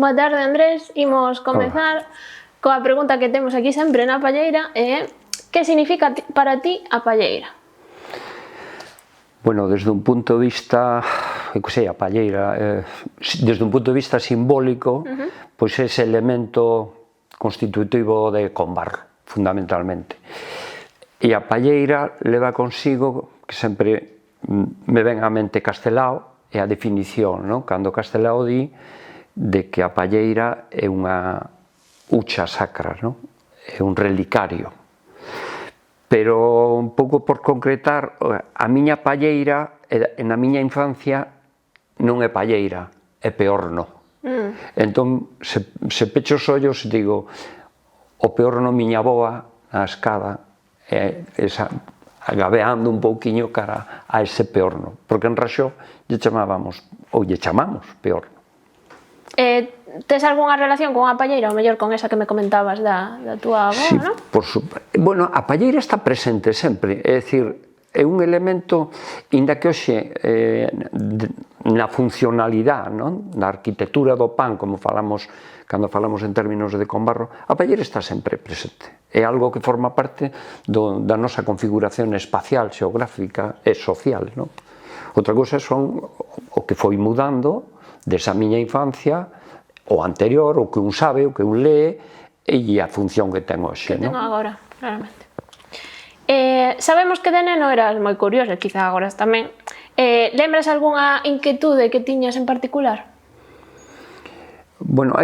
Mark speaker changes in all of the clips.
Speaker 1: Boa tarde, Andrés. Imos comezar coa pregunta que temos aquí sempre na palleira, que significa para ti a palleira?
Speaker 2: Bueno, desde un punto de vista, a palleira, desde un punto de vista simbólico, pois é ese elemento constitutivo de Combarro, fundamentalmente. E a palleira leva consigo, que sempre me ven á mente Castelao, é a definición, non? Cando Castelao di de que a palleira é unha hucha sacra, non? É un relicario. Pero un pouco por concretar, a miña palleira, na miña infancia, non é palleira, é peorno. Entón, se pecho os ollos, digo, o peorno miña avoa, na escada, agabeando un pouquiño cara a ese peorno, porque en Raxó lle chamábamos, ou lle chamamos peorno.
Speaker 1: Tes algunha relación con a palleira, ou mellor con esa que me comentabas da túa avó, non?
Speaker 2: Bueno, a palleira está presente sempre, é dicir, é un elemento, inda que hoxe na funcionalidade, na arquitectura do pan, como falamos, cando falamos en términos de Combarro, a palleira está sempre presente. É algo que forma parte da nosa configuración espacial, xeográfica e social, non? Outra cousa son o que foi mudando desa miña infancia, o anterior, o que un sabe, o que un lee, e a función que ten hoxe, non?
Speaker 1: Que ten agora, claramente. Sabemos que de neno eras moi curioso, quizá agora tamén. Lembras algunha inquietude que tiñas en particular?
Speaker 2: Bueno, a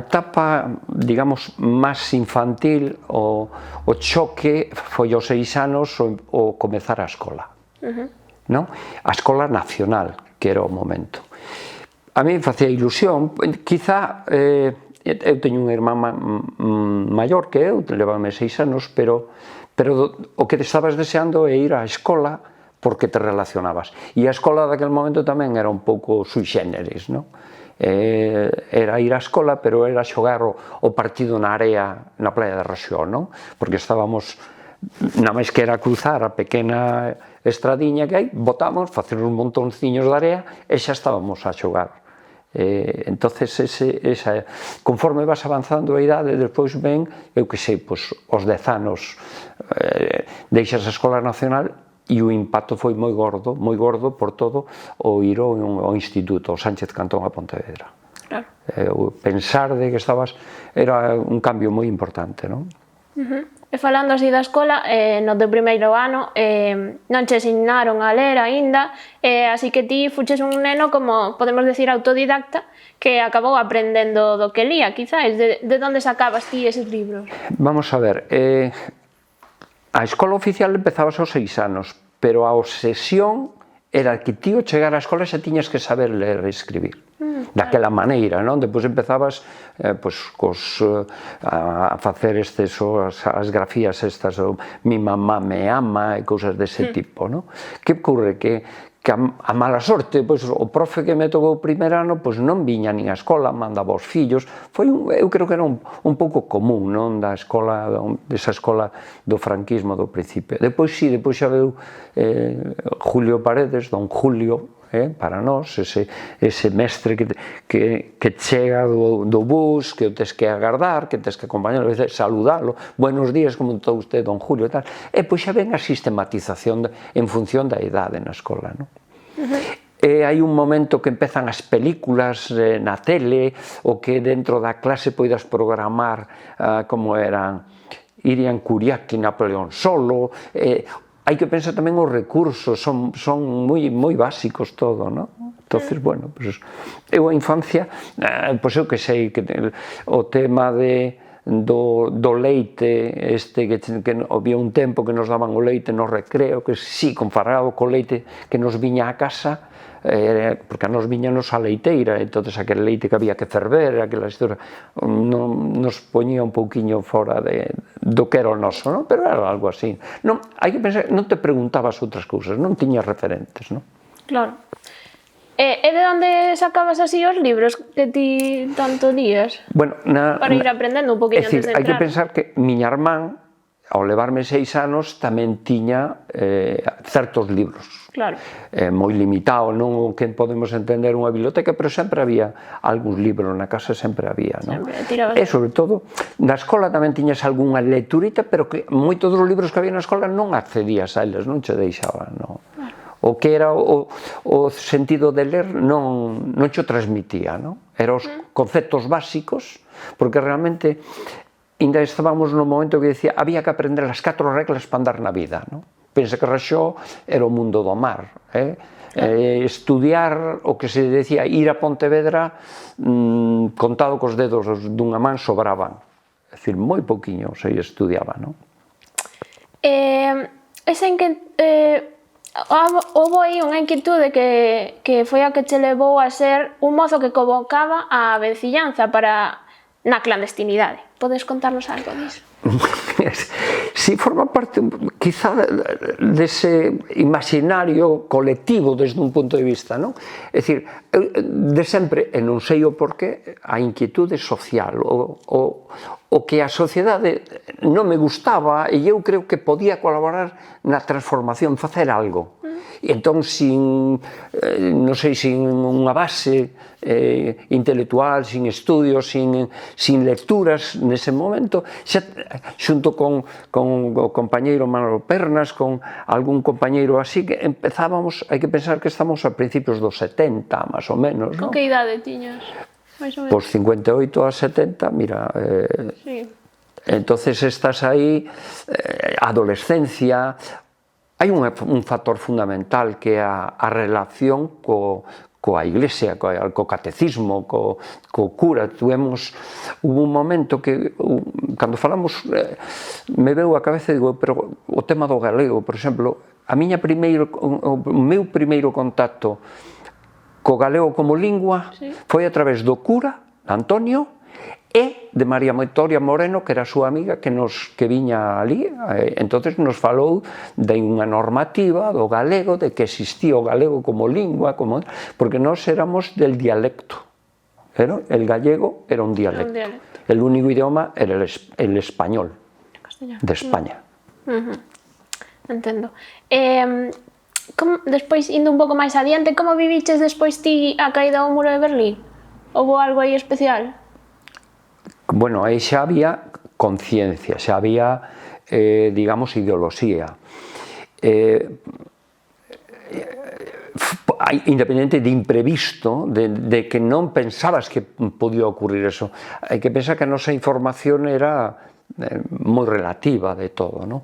Speaker 2: etapa, digamos, máis infantil, o choque foi aos 6 anos o comezar a escola, non? A escola nacional, que era o momento. A mí facía ilusión, quizá, eu teño unha irmá maior que eu, levame 6 anos, pero o que estabas deseando é ir á escola porque te relacionabas. E a escola daquel momento tamén era un pouco sui generis, non? Era ir á escola, pero era xogar o partido na area, na playa de Raxó, non? Porque estábamos, na máis que era cruzar a pequena estradiña que hai, botamos, facer uns montonciños de area e xa estábamos a xogar. Entonces, conforme vas avanzando a idade, despois ven, eu que sei, os 10 anos deixas a Escola Nacional e o impacto foi moi gordo por todo o ir ao Instituto, ao Sánchez Cantón a Pontevedra. Pensar de que estabas, era un cambio moi importante, non?
Speaker 1: E falando así da escola, no teu primeiro ano non che ensinaron a ler aínda, así que ti fuches un neno, como podemos decir, autodidacta, que acabou aprendendo do que lía, quizás. De onde sacabas ti eses libros?
Speaker 2: Vamos a ver, a escola oficial empezabas aos 6 anos, pero a obsesión era que ti ao chegar á escola xa tiñas que saber ler e escribir. Daquela maneira, non? Depois empezabas a facer as grafías estas, mi mamá me ama e cousas dese tipo, non? Que ocorre? Que a mala sorte, o profe que me tocou o primer ano non viña nin á escola, mandaba os fillos, eu creo que era un pouco común, non? Desa escola do franquismo do principio. Depois xa veu Julio Paredes, don Julio, para nós, ese mestre que chega do bus, que o tes que agardar, que tes que acompañar, saludalo, buenos días, como está usted, don Julio, e tal. E pois xa ven a sistematización en función da idade na escola, non? E hai un momento que empezan as películas na tele, o que dentro da clase poidas programar como eran Irian Kuriaki, Napoleón Solo. Hai que pensar tamén os recursos, son moi básicos todo, non? Entonces, bueno, eu a infancia, eu que sei, o tema do leite, que había un tempo que nos daban o leite no recreo, que sí, comparado co leite que nos viña a casa, porque a nos viñanos a leiteira, entón aquel leite que había que ferver, aquela historia, nos poñía un pouquiño fora do que era o noso, non? Pero era algo así. Hai que pensar, non te preguntabas outras cousas, non tiñas referentes, non?
Speaker 1: Claro. E de onde sacabas así os libros que ti tanto lías? Para ir aprendendo un poquinho antes de entrar.
Speaker 2: Hai que pensar que miña irmán ao levarme 6 anos, tamén tiña certos libros.
Speaker 1: Claro.
Speaker 2: Moi limitado, non que podemos entender unha biblioteca, pero sempre había algúns libros na casa, sempre había, non?
Speaker 1: Sempre, tirabas.
Speaker 2: E, sobre todo, na escola tamén tiñas algunha lecturita, pero que moitos dos libros que había na escola non accedías a eles, non che deixaban, non? O que era o sentido de ler non che transmitía, non? Eran os conceptos básicos, porque realmente ainda estábamos no momento que decía había que aprender as 4 reglas para andar na vida, non? Pensa que Raxó era o mundo do mar, estudiar o que se decía ir a Pontevedra contado cos dedos dunha man sobraban, é dicir, moi pouquiño se estudiaba, non?
Speaker 1: Houve aí unha inquietude que foi a que che levou a ser un mozo que convocaba a vencillanza na clandestinidade. Podes contarnos algo disso?
Speaker 2: Si forma parte, quizá, dese imaginario colectivo desde un punto de vista, non? É dicir, de sempre, e non sei o porqué, a inquietude social, o que a sociedade non me gustaba e eu creo que podía colaborar na transformación, facer algo. E entón, non sei, sin unha base intelectual, sin estudios, sin lecturas nese momento, xunto con o compañeiro Manolo Pernas, con algún compañeiro así, que empezábamos, hai que pensar que estamos a principios dos 70, máis ou menos, non?
Speaker 1: Con que idade tiñas?
Speaker 2: Pois 58 a 70, mira, entonces estás aí, adolescencia. Hai un factor fundamental que é a relación coa Iglesia, co catecismo, co cura. Hubo un momento que, cando falamos, me veu a cabeza e digo, pero o tema do galego, por exemplo, o meu primeiro contacto co galego como lingua foi a través do cura, Antonio, e de María Victoria Moreno, que era a súa amiga, que viña ali. Entonces nos falou de unha normativa do galego, de que existía o galego como lingua, porque nós éramos del dialecto. El gallego era un dialecto. El único idioma era el español de España.
Speaker 1: Entendo. Despois, indo un pouco máis adiante, como viviches despois ti a caída do muro de Berlín? Houbo algo aí especial?
Speaker 2: Bueno, aí xa había conciencia, xa había, digamos, ideoloxía. Independente de imprevisto, de que non pensabas que podía ocurrir eso. Hai que pensar que a nosa información era moi relativa de todo, non?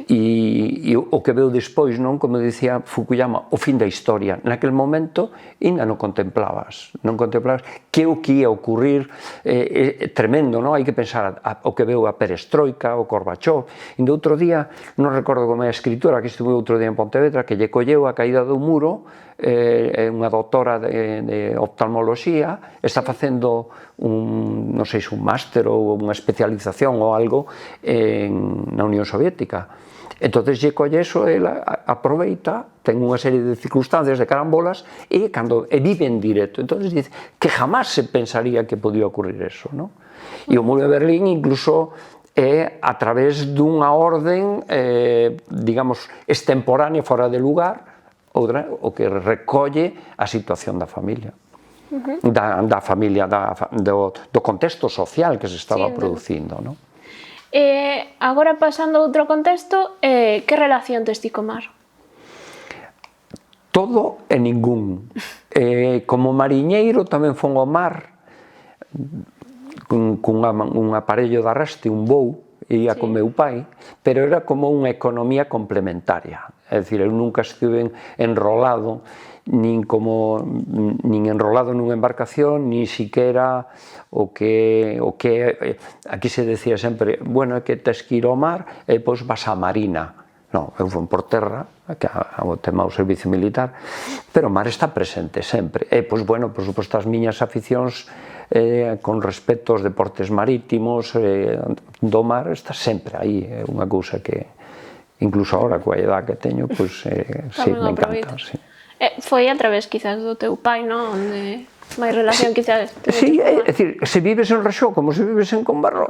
Speaker 2: E o que veu despois, non? Como dicía Fukuyama, o fin da historia. Naquel momento ainda non contemplabas que o que ia ocurrir, tremendo, non? Hai que pensar o que veu a perestroika, o Gorbachov. E outro día, non recordo como é a escritora, que estuve outro día en Pontevedra, que lle colleu a caída do muro, unha doutora de oftalmoloxía, está facendo non sei se un máster ou unha especialización ou algo na Unión Soviética. Entón, lle colle eso, ela aproveita, ten unha serie de circunstancias, de carambolas, e vive en directo. Entón, dice que jamás se pensaría que podía ocurrir eso, non? E o muro de Berlín, incluso, é a través dunha orden, digamos, extemporánea, fora de lugar, o que recolle a situación da familia. Da familia, do contexto social que se estaba producindo, non?
Speaker 1: Agora, pasando a outro contexto, que relación tes ti co mar?
Speaker 2: Todo e ningún. Como mariñeiro tamén fon ao mar cun aparello de arrastre, un voo, ia con meu pai, pero era como unha economía complementaria. É dicir, eu nunca estive enrolado, nin enrolado nunha embarcación, nin siquera o que aquí se decía sempre, bueno, é que tes que ir ao mar e pois vas á marina. Non, eu fui por terra, que o tema do servicio militar, pero o mar está presente sempre. E, pois, bueno, por suposto, as miñas aficións con respecto aos deportes marítimos do mar está sempre aí, é unha cousa que incluso agora coa edad que teño, pois sí, me encanta.
Speaker 1: Foi a través quizás do teu pai, non? máis relación quizás.
Speaker 2: Sí, é dicir, se vives en Raxó como se vives en Combarro,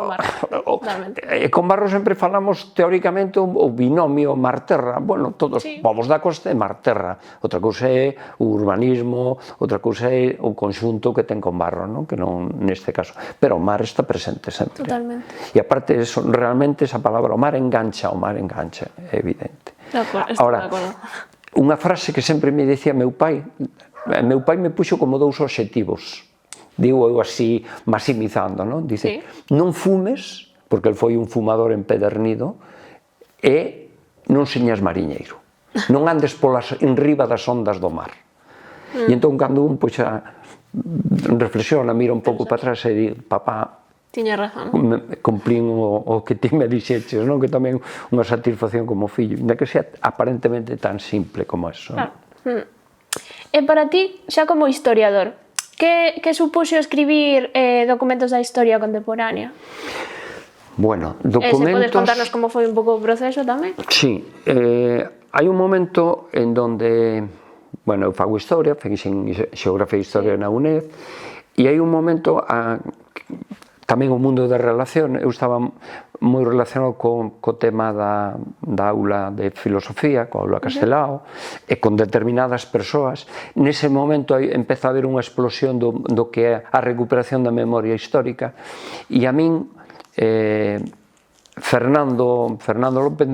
Speaker 2: Combarro sempre falamos teóricamente o binomio mar-terra, bueno, todos povos da costa é mar-terra, outra cousa é o urbanismo, outra cousa é o conxunto que ten Combarro, non? Que non neste caso, pero o mar está presente sempre.
Speaker 1: Totalmente.
Speaker 2: E aparte, realmente esa palabra, o mar engancha, é evidente.
Speaker 1: Ahora,
Speaker 2: unha frase que sempre me dicía meu pai me puxo como 2 obxectivos, digo eu así maximizando, non? Dice, non fumes, porque el foi un fumador empedernido, e non señas mariñeiro, non andes en riba das ondas do mar. E entón, cando un reflexiona, mira un pouco para atrás e di, papá,
Speaker 1: tiña razón.
Speaker 2: Cumplín o que ti me dixeches, non? Que tamén unha satisfacción como fillo, ainda que sea aparentemente tan simple como eso.
Speaker 1: E para ti, xa como historiador, que supuxo escribir documentos da historia contemporánea?
Speaker 2: Bueno, documentos...
Speaker 1: Se podes contarnos como foi un pouco o proceso tamén?
Speaker 2: Sí, hai un momento en donde, bueno, eu fago historia, fixen xeografía e historia na UNED, e hai un momento tamén o mundo da relación, eu estaba moi relacionado co tema da aula de filosofía, coa aula Castelao, e con determinadas persoas. Nese momento empeza a haber unha explosión do que é a recuperación da memoria histórica, e a min, Fernando López,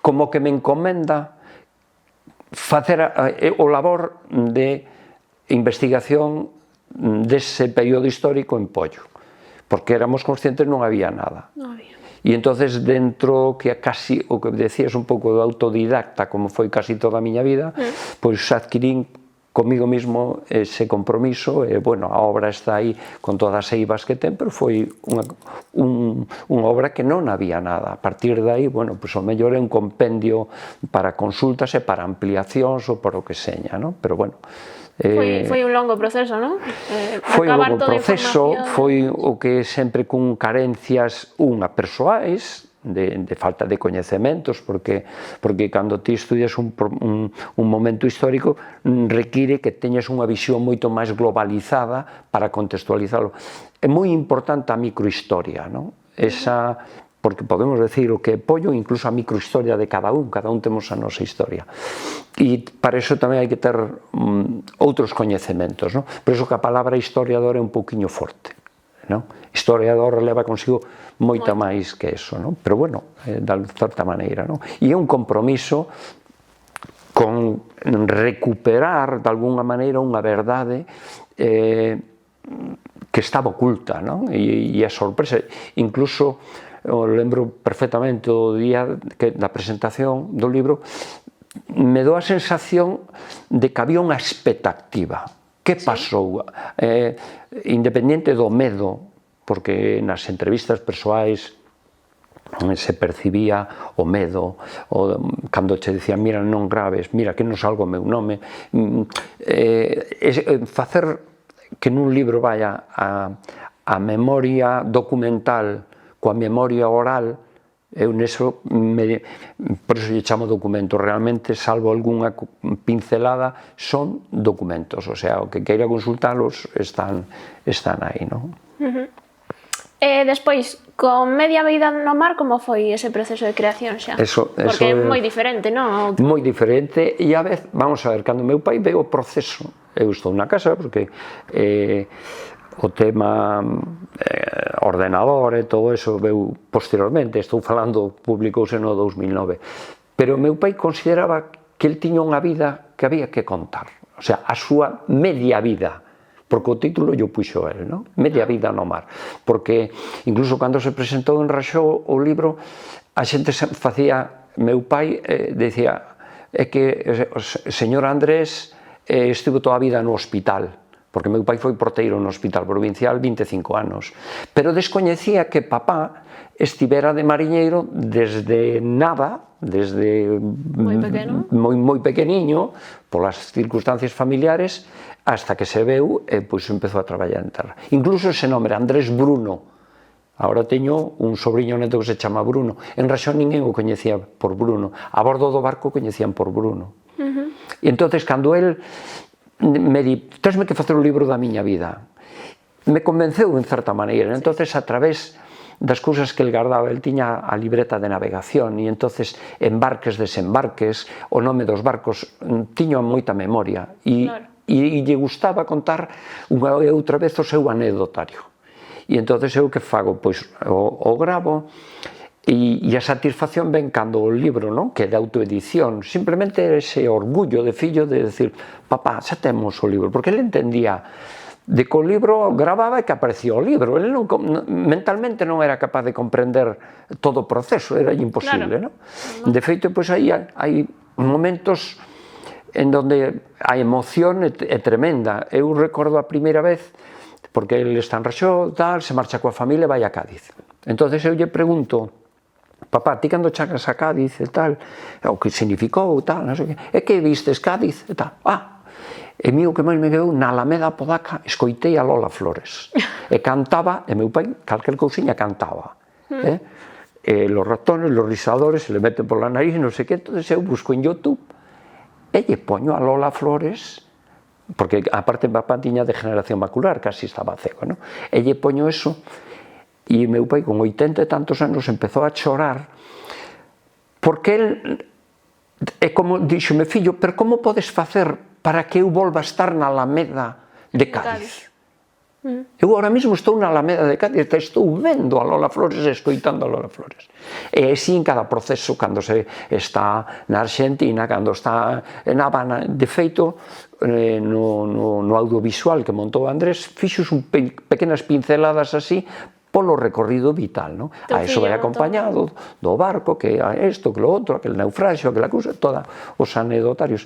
Speaker 2: como que me encomenda facer o labor de investigación dese período histórico en Pollo, porque éramos conscientes non había nada. E entonces, dentro que casi o que decías un pouco do autodidacta, como foi casi toda a miña vida, pois adquirín comigo mismo ese compromiso, e, bueno, a obra está aí con todas as eivas que ten, pero foi unha obra que non había nada. A partir de aí, bueno, pois o mellor é un compendio para consultas e para ampliacións ou para o que seña, non? Pero, bueno,
Speaker 1: foi un longo proceso, non?
Speaker 2: Foi un longo proceso, foi o que sempre con carencias persoais, de falta de coñecementos, porque cando ti estudias un momento histórico require que teñas unha visión moito máis globalizada para contextualizalo. É moi importante a microhistoria, non? Porque podemos decir o que é Pollo, incluso a microhistoria de cada un temos a nosa historia. E para iso tamén hai que ter outros coñecementos, non? Por iso que a palabra historiador é un pouquiño forte, non? Historiador leva consigo moita máis que eso, non? Pero, bueno, de certa maneira, non? E é un compromiso con recuperar, de alguna maneira, unha verdade que estaba oculta, non? E a sorpresa, incluso... Eu lembro perfectamente o día da presentación do libro, me dou a sensación de que había unha expectativa. Que pasou? Independiente do medo, porque nas entrevistas persoais se percibía o medo, cando che dicían, mira, non graves, mira, que non salgo o meu nome, facer que nun libro vaya a memoria documental coa memoria oral, eu neso, por iso lle chamo documento, realmente, salvo algunha pincelada, son documentos, o sea, o que queira consultalos están aí, non?
Speaker 1: E despois, con Media Vida no Mar, como foi ese proceso de creación xa? Porque é moi diferente, non?
Speaker 2: Moi diferente, e a vez, vamos a ver, cando meu pai veo o proceso, eu estou na casa, porque o tema ordenador e todo eso veu posteriormente, estou falando, publicouse no 2009, pero meu pai consideraba que el tiña unha vida que había que contar, o sea, a súa media vida, porque o título yo puxo el, non? Media Vida no Mar, porque incluso cando se presentou en Raxó o libro, a xente facía, meu pai decía, é que o señor Andrés estivo toda a vida no hospital, porque meu pai foi porteiro no Hospital Provincial 25 anos, pero descoñecía que papá estivera de mariñeiro desde nada, desde moi pequeniño, polas circunstancias familiares, hasta que se veu e pois empezou a traballar en terra. Incluso ese nome, Andrés Bruno. Agora teño un sobrinho neto que se chama Bruno. En Raxón ninguén o coñecía por Bruno. A bordo do barco coñecían por Bruno. E entonces, cando el me di, tesme que facer o libro da miña vida. Me convenceu en certa maneira, entonces a través das cousas que el guardaba, el tiña a libreta de navegación e entonces embarques, desembarques, o nome dos barcos, tiño moita memoria e lle gustaba contar unha e outra vez o seu anécdotario. E entonces eu que fago? Pois o gravo e a satisfacción ven cando o libro, non? Que é de autoedición, simplemente ese orgullo de fillo de decir, papá, xa temos o libro, porque ele entendía de que o libro gravaba e que aparecía o libro. Ele non, mentalmente non era capaz de comprender todo o proceso, era imposible, non? De feito, pois aí hai momentos en donde a emoción é tremenda. Eu recordo a primeira vez, porque ele está en Raxó, tal, se marcha coa familia e vai a Cádiz. Entonces eu lle pregunto, papá, ti cando chegas a Cádiz e tal, o que significou, tal, non sei que, e que vistes Cádiz e tal, e mi o que máis me quedou, na Alameda Apodaca escoitei a Lola Flores e cantaba, e meu pai calquer cousiña cantaba, los ratones, los risadores se le meten por la nariz, non sei que, entonces eu busco en YouTube e lle poño a Lola Flores, porque aparte papá tiña degeneración macular, casi estaba cego, non? E lle poño eso, e meu pai con 80 e tantos anos empezou a chorar, porque el, é como, díxome, fillo, pero como podes facer para que eu volva a estar na Alameda de Cádiz? Eu ahora mesmo estou na Alameda de Cádiz, estou vendo a Lola Flores e escoitando a Lola Flores. E así en cada proceso, cando se está na Argentina, cando está en Habana, de feito, no audiovisual que montou Andrés, fixos pequenas pinceladas así, polo recorrido vital, non? A eso vai acompañado do barco, que isto, que lo outro, aquel naufraxio, aquela cousa, todos os anecdotarios.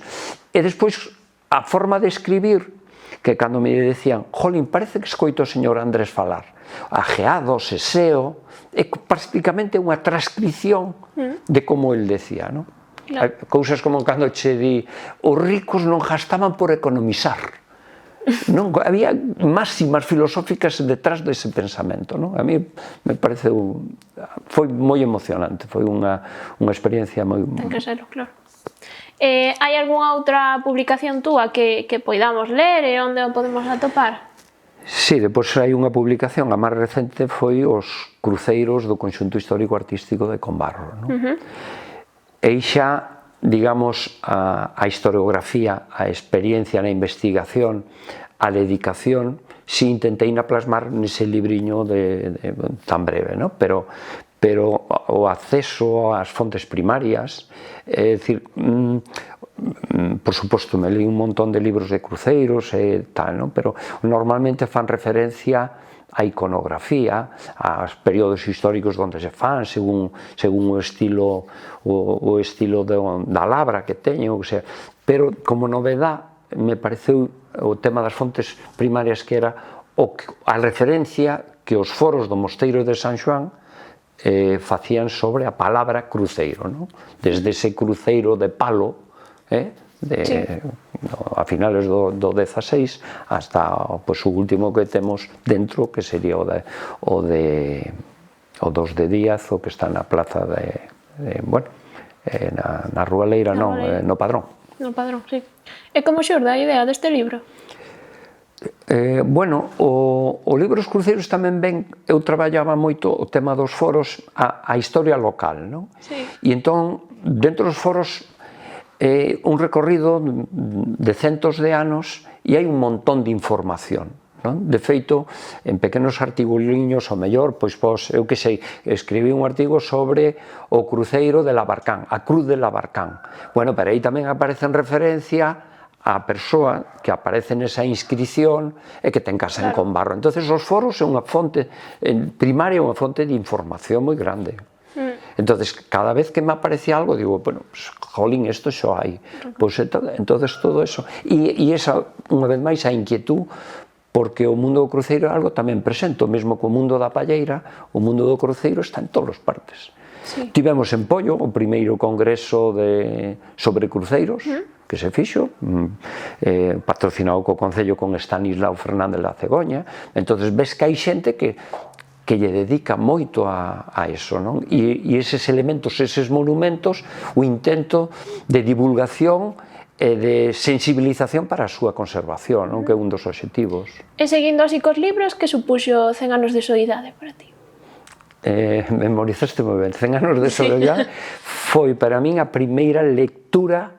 Speaker 2: E despois, a forma de escribir, que cando me decían, jolín, parece que escoito o señor Andrés falar, ajeado, seseo, é prácticamente unha transcripción de como el decía, non? Cousas como cando che di, os ricos non gastaban por economizar. Non, había máximas filosóficas detrás dese pensamento, non? A mí me pareceu, foi moi emocionante, foi unha experiencia moi...
Speaker 1: Ten que serlo, claro. Hai algunha outra publicación túa que poidamos ler e onde o podemos atopar?
Speaker 2: Sí, depois hai unha publicación, a máis recente foi os cruceiros do Conxunto Histórico Artístico de Combarro, non? E xa, digamos, a historiografía, a experiencia na investigación, a dedicación, si intentei na plasmar nese libriño tan breve, non? Pero o acceso ás fontes primarias, é dicir, por suposto, me leí un montón de libros de cruceiros e tal, non? Pero normalmente fan referencia a iconografía, aos períodos históricos onde se fan, según o estilo da labra que teñen, ou sea, pero como novedad me pareceu o tema das fontes primarias que era a referencia que os foros do Mosteiro de San Xoán facían sobre a palabra cruceiro, non? Desde ese cruceiro de palo, a finales do 16 hasta o último que temos dentro, que sería o dos de Díaz, o que está na plaza na Rúa Leira, non, no Padrón.
Speaker 1: No Padrón, sí. E como xorde a idea deste libro?
Speaker 2: Bueno, o libro Os Cruceiros tamén ven, eu traballaba moito o tema dos foros, a historia local, non?
Speaker 1: Sí.
Speaker 2: E entón, dentro dos foros, un recorrido de centos de anos e hai un montón de información, non? De feito, en pequenos artiguliños, o mellor, pois, eu que sei, escribí un artigo sobre o cruceiro de Labarcán, a cruz de Labarcán. Bueno, pero aí tamén aparece en referencia a persoa que aparece nesa inscripción e que ten casa en Combarro. Entonces, os foros é unha fonte primaria, unha fonte de información moi grande. Entonces, cada vez que me aparecía algo, digo, bueno, pues, jolín, isto xo hai. Pois, entonces, todo eso. E esa, unha vez máis, a inquietud, porque o mundo do cruceiro é algo tamén presente, mesmo co mundo da palleira, o mundo do cruceiro está en todas as partes. Sí. Tivemos en Pollo o primeiro congreso sobre cruceiros, que se fixo, patrocinado co Concello con Estanislao Fernández da Cegoña. Entonces, ves que hai xente que lle dedica moito a eso, non? E eses elementos, eses monumentos, o intento de divulgación e de sensibilización para a súa conservación, non? Que é un dos obxectivos.
Speaker 1: E seguindo así cos libros, que supuxo 100 anos de soidade para ti?
Speaker 2: Memorizaste moi ben. 100 anos de soledade foi para min a primeira lectura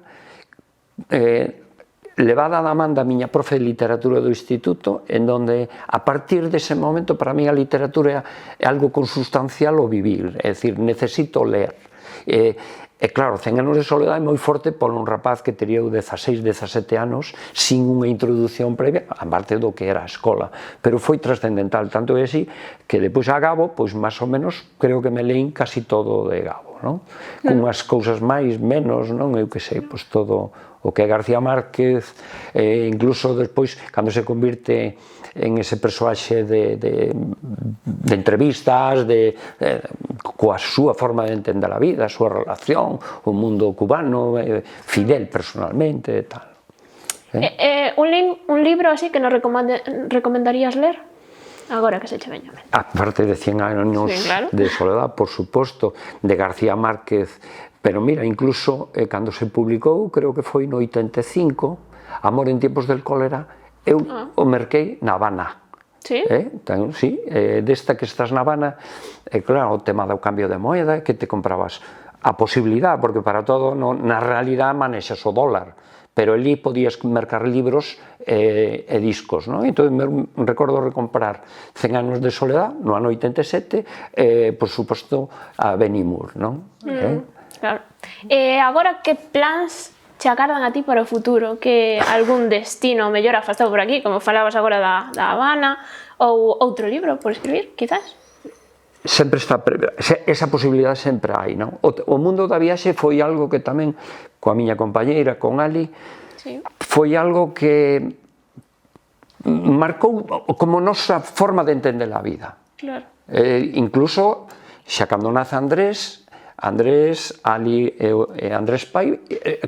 Speaker 2: levada da man da miña profe de literatura do instituto, en donde a partir dese momento para min a literatura é algo consustancial ao vivir, é dicir, necesito ler. E claro, 100 anos de soledade é moi forte por un rapaz que teria 16, 17 anos sin unha introducción previa, a parte do que era a escola, pero foi trascendental, tanto é así que depois a Gabo, pois máis ou menos creo que me leín casi todo de Gabo, non? Unhas cousas máis, menos, non? Eu que sei, pois todo o que é García Márquez, incluso despois, cando se convirte en ese persoaxe de entrevistas, coa súa forma de entender a vida, a súa relación, o mundo cubano, Fidel personalmente e tal.
Speaker 1: Un libro así que nos recomendarías ler? Agora que se che veña.
Speaker 2: Aparte de 100 anos de soledad, por suposto, de García Márquez, pero mira, incluso cando se publicou, creo que foi no 85, Amor en tiempos del cólera, eu o merquei na Habana.
Speaker 1: Sí?
Speaker 2: Sí, desta que estás na Habana, claro, o tema do cambio de moeda, que te comprabas a posibilidad, porque para todo, na realidad manexas o dólar, pero ali podías mercar libros e discos, non? Entón, me recordo recomprar 100 anos de soledad, no ano 87, por suposto, a Benny Moore, non?
Speaker 1: Claro. Agora, que plans che agardan a ti para o futuro? Que algún destino mellor afastado por aquí, como falabas agora da Habana, ou outro libro por escribir, quizás?
Speaker 2: Sempre está, esa posibilidade sempre hai, non? O mundo da viaxe foi algo que tamén, coa miña compañeira, con Ali, foi algo que marcou como nosa forma de entender a vida.
Speaker 1: Claro.
Speaker 2: Incluso, xa cando nace Andrés, Ali e Andrés Pai,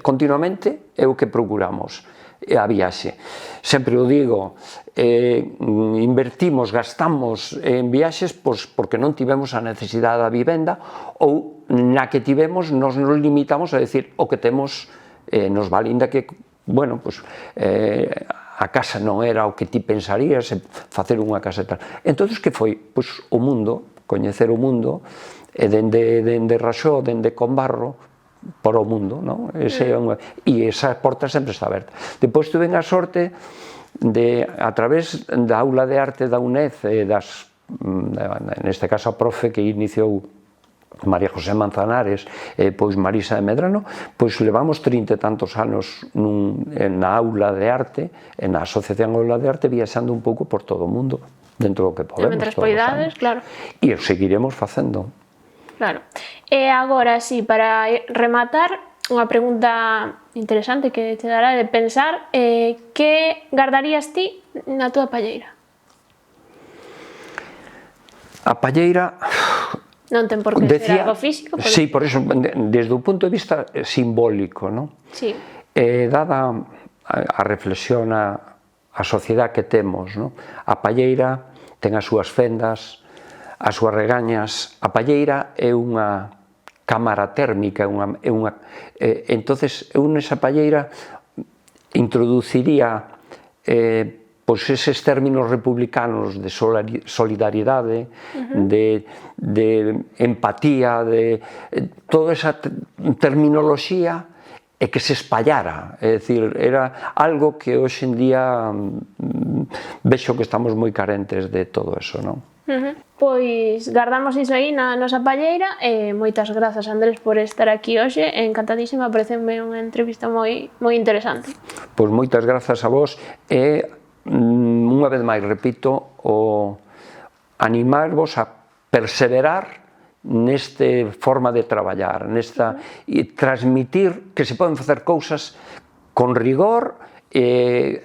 Speaker 2: continuamente é o que procuramos, a viaxe. Sempre o digo, invertimos, gastamos en viaxes porque non tivemos a necesidade da vivenda, ou na que tivemos nos limitamos a decir o que temos nos vale, inda que, bueno, pues, a casa non era o que ti pensarías, facer unha casa e tal. Entón, que foi? Pois o mundo, coñecer o mundo, e dende Raxó, dende Combarro, por o mundo, non? E esa porta sempre está aberta. Depois tuve a sorte de, a través da aula de arte da UNED, neste caso a profe que iniciou María José Manzanares, pois Marisa de Medrano, pois levamos 30 e tantos anos na aula de arte, na Asociación Aula de Arte, viaxando un pouco por todo o mundo, dentro do que podemos.
Speaker 1: Mentres poidades, claro.
Speaker 2: E o seguiremos facendo.
Speaker 1: Claro. E agora, sí, para rematar, unha pregunta interesante que te dará de pensar, que gardarías ti na túa palleira?
Speaker 2: A palleira...
Speaker 1: Non ten por que ser algo físico?
Speaker 2: Sí, por iso, desde o punto de vista simbólico, non?
Speaker 1: Sí.
Speaker 2: Dada a reflexión a sociedade que temos, non? A palleira ten as súas fendas, as súas regañas. A palleira é unha cámara térmica, entonces eu nesa palleira introduciría pois eses términos republicanos de solidariedade, de empatía, de toda esa terminoloxía, e que se espallara, é dicir, era algo que hoxe en día vexo que estamos moi carentes de todo eso, non?
Speaker 1: Pois guardamos iso aí na nosa palleira e moitas grazas, Andrés, por estar aquí hoxe, encantadísima, pareceme unha entrevista moi interesante.
Speaker 2: Pois moitas grazas a vos e unha vez máis repito, animarvos a perseverar neste forma de traballar, e transmitir que se poden facer cousas con rigor e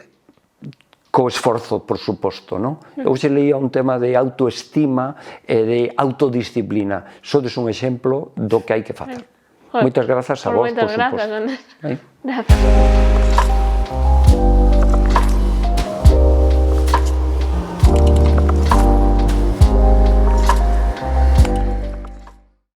Speaker 2: co esforzo, por suposto, non? Eu xe leía un tema de autoestima e de autodisciplina. Sodes un exemplo do que hai que facer. Moitas grazas a vos, por suposto.
Speaker 1: Moitas grazas, Andrés. Grazas.